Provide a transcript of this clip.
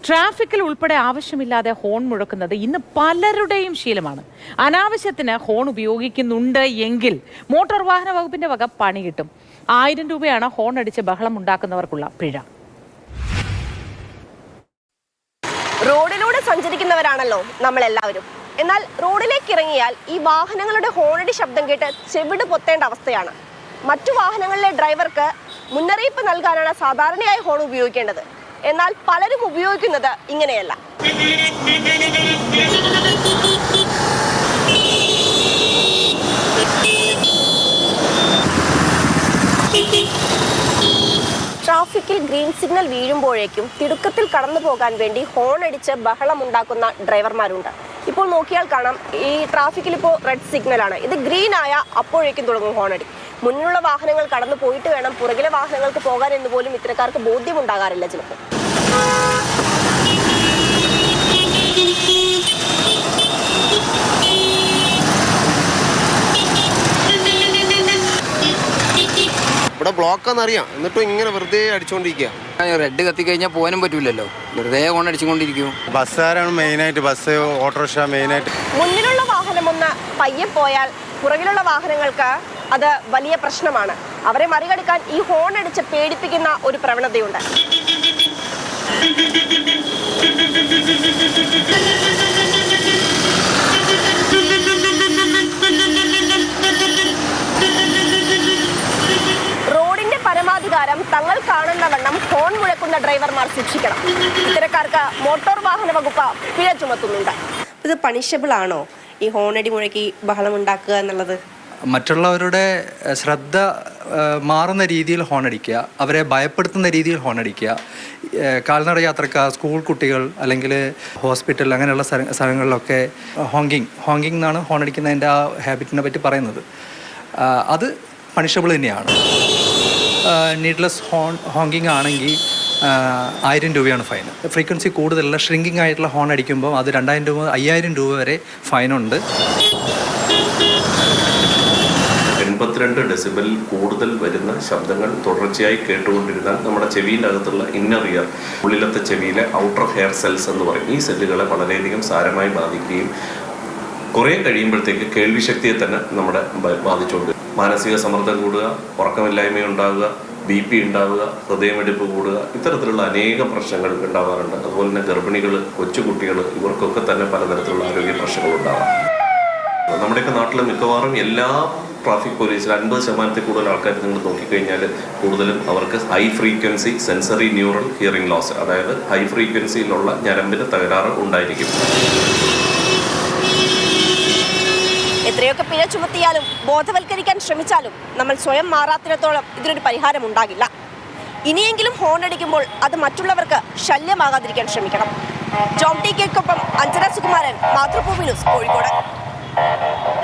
ട്രാഫിക്കിൽ ഉൾപ്പെടെ ആവശ്യമില്ലാതെ ഹോൺ മുഴക്കുന്നത് ഇന്ന് പലരുടെയും ശീലമാണ്. അനാവശ്യത്തിന് ഹോൺ ഉപയോഗിക്കുന്നുണ്ട് എങ്കിൽ മോട്ടോർ വാഹന വകുപ്പിന്റെ വക പണി കിട്ടും. 1000 രൂപയാണ് ഹോൺ അടിച്ച് ബഹളം ഉണ്ടാക്കുന്നവർക്കുള്ള പിഴ. റോഡിലൂടെ സഞ്ചരിക്കുന്നവരാണല്ലോ നമ്മളെല്ലാവരും. എന്നാൽ റോഡിലേക്ക് ഇറങ്ങിയാൽ ഈ വാഹനങ്ങളുടെ ഹോണടി ശബ്ദം കേട്ട് ചെവിട് പൊത്തേണ്ട അവസ്ഥയാണ്. മറ്റു വാഹനങ്ങളിലെ ഡ്രൈവർക്ക് മുന്നറിയിപ്പ് നൽകാനാണ് സാധാരണയായി ഹോൺ ഉപയോഗിക്കേണ്ടത്. എന്നാൽ പലരും ഉപയോഗിക്കുന്നത് ഇങ്ങനെയല്ല. ട്രാഫിക്കിൽ ഗ്രീൻ സിഗ്നൽ വീഴുമ്പോഴേക്കും തിടുക്കത്തിൽ കടന്നു പോകാൻ വേണ്ടി ഹോൺ അടിച്ച് ബഹളമുണ്ടാക്കുന്ന ഡ്രൈവർമാരുണ്ട്. ഇപ്പോൾ നോക്കിയാൽ കാണാം, ഈ ട്രാഫിക്കിൽ ഇപ്പോൾ റെഡ് സിഗ്നലാണ്. ഇത് ഗ്രീൻ ആയ അപ്പോഴേക്കും തുടങ്ങും ഹോണടി. മുന്നിലുള്ള വാഹനങ്ങൾ കടന്നു പോയിട്ട് വേണം പുറകിലെ വാഹനങ്ങൾക്ക് പോകാൻ എന്ന് പോലും ഇത്തരക്കാർക്ക് ബോധ്യമുണ്ടാകാറില്ല ചിലപ്പോൾ. ഇവിടെ ബ്ലോക്കാന്നറിയാം, എന്നിട്ടും ഇങ്ങനെ വെറുതെ അടിച്ചുകൊണ്ടിരിക്കുക. റെഡ് കത്തിക്കഴിഞ്ഞാൽ പോകാനും പറ്റൂലല്ലോ, വെറുതെ കൊണ്ട് അടിച്ചുകൊണ്ടിരിക്കും. ബസ്സുകാരാണ് മെയിനായിട്ട്, ബസ് ഓട്ടോറിക്ഷ മെയിനായിട്ട്. മുന്നിലുള്ള വാഹനം ഒന്ന് പയ്യെ പോയാൽ പുറകിലുള്ള വാഹനങ്ങൾക്ക് അത് വലിയ പ്രശ്നമാണ്. അവരെ മറികടക്കാൻ ഈ ഹോൺ അടിച്ച് പേടിപ്പിക്കുന്ന ഒരു പ്രവണതയുണ്ട്. റോഡിന്റെ പരമാധികാരം തങ്ങൾ കാണുന്ന വണ്ണം ഹോൺ മുഴക്കുന്ന ഡ്രൈവർമാർ സൂക്ഷിക്കണം. ഇത്തരക്കാർക്ക് മോട്ടോർ വാഹന വകുപ്പ് പിഴ ചുമത്തുന്നുണ്ട്. ഇത് പണിഷബിൾ ആണോ ഈ ഹോണടി മുഴക്കി ബഹളം ഉണ്ടാക്കുക എന്നുള്ളത്? മറ്റുള്ളവരുടെ ശ്രദ്ധ മാറുന്ന രീതിയിൽ ഹോണടിക്കുക, അവരെ ഭയപ്പെടുത്തുന്ന രീതിയിൽ ഹോണടിക്കുക. കാൽനട യാത്രക്കാർ, സ്കൂൾ കുട്ടികൾ, അല്ലെങ്കിൽ ഹോസ്പിറ്റൽ, അങ്ങനെയുള്ള സ്ഥലങ്ങളിലൊക്കെ ഹോങ്കിങ് എന്നാണ് ഹോണടിക്കുന്നതിൻ്റെ ആ ഹാബിറ്റിനെ പറ്റി പറയുന്നത്. അത് പണിഷബിൾ തന്നെയാണ്. നീഡ്ലെസ് ഹോങ്കിങ് ആണെങ്കിൽ 1000 രൂപയാണ് ഫൈൻ. ഫ്രീക്വൻസി കൂടുതലുള്ള ഷ്രിങ്കിങ് ആയിട്ടുള്ള ഹോൺ അടിക്കുമ്പോൾ അത് 2000 രൂപ 5000 രൂപ വരെ ഫൈനുണ്ട്. 82 ഡെസിബൽ കൂടുതൽ വരുന്ന ശബ്ദങ്ങൾ തുടർച്ചയായി കേട്ടുകൊണ്ടിരുന്നാൽ നമ്മുടെ ചെവിയുടെ അകത്തുള്ള ഇന്നർ ഇയർ, ഉള്ളിലത്തെ ചെവിയിലെ ഔട്ടർ ഹെയർ സെൽസ് എന്ന് പറയും, ഈ സെല്ലുകളെ വളരെയധികം സാരമായി ബാധിക്കുകയും കുറേ കഴിയുമ്പോഴത്തേക്ക് കേൾവിശക്തിയെ തന്നെ നമ്മുടെ ബാധിച്ചുകൊണ്ട് മാനസിക സമ്മർദ്ദം കൂടുക, ഉറക്കമില്ലായ്മയുണ്ടാവുക, BP ഉണ്ടാവുക, ഹൃദയമിടിപ്പ് കൂടുക, ഇത്തരത്തിലുള്ള അനേകം പ്രശ്നങ്ങൾ ഉണ്ടാവാറുണ്ട്. അതുപോലെ തന്നെ ഗർഭിണികൾ, കൊച്ചുകുട്ടികൾ, ഇവർക്കൊക്കെ തന്നെ പലതരത്തിലുള്ള ആരോഗ്യ പ്രശ്നങ്ങൾ ഉണ്ടാവാം. നമ്മുടെയൊക്കെ നാട്ടിൽ മിക്കവാറും എല്ലാ ട്രാഫിക് പോലീസിൽ 50% കൂടുതൽ ആൾക്കാർ നിങ്ങൾ നോക്കിക്കഴിഞ്ഞാൽ കൂടുതലും അവർക്ക് high frequency sensorineural hearing loss, അതായത് ഹൈ ഫ്രീക്വൻസിയിലുള്ള ഞരമ്പിന് തകരാറ് ഉണ്ടായിരിക്കും. എത്രയൊക്കെ പിഴ ചുമത്തിയാലും ബോധവൽക്കരിക്കാൻ ശ്രമിച്ചാലും നമ്മൾ സ്വയം മാറാത്തിടത്തോളം ഇതിനൊരു പരിഹാരം ഉണ്ടാകില്ല. ഇനിയെങ്കിലും ഹോൺ അടിക്കുമ്പോൾ അത് മറ്റുള്ളവർക്ക് ശല്യമാകാതിരിക്കാൻ ശ്രമിക്കണം. ജോം ടി കെക്കൊപ്പം അഞ്ജന സുകുമാരൻ, മാതൃഭൂമി ന്യൂസ്, കോഴിക്കോട്.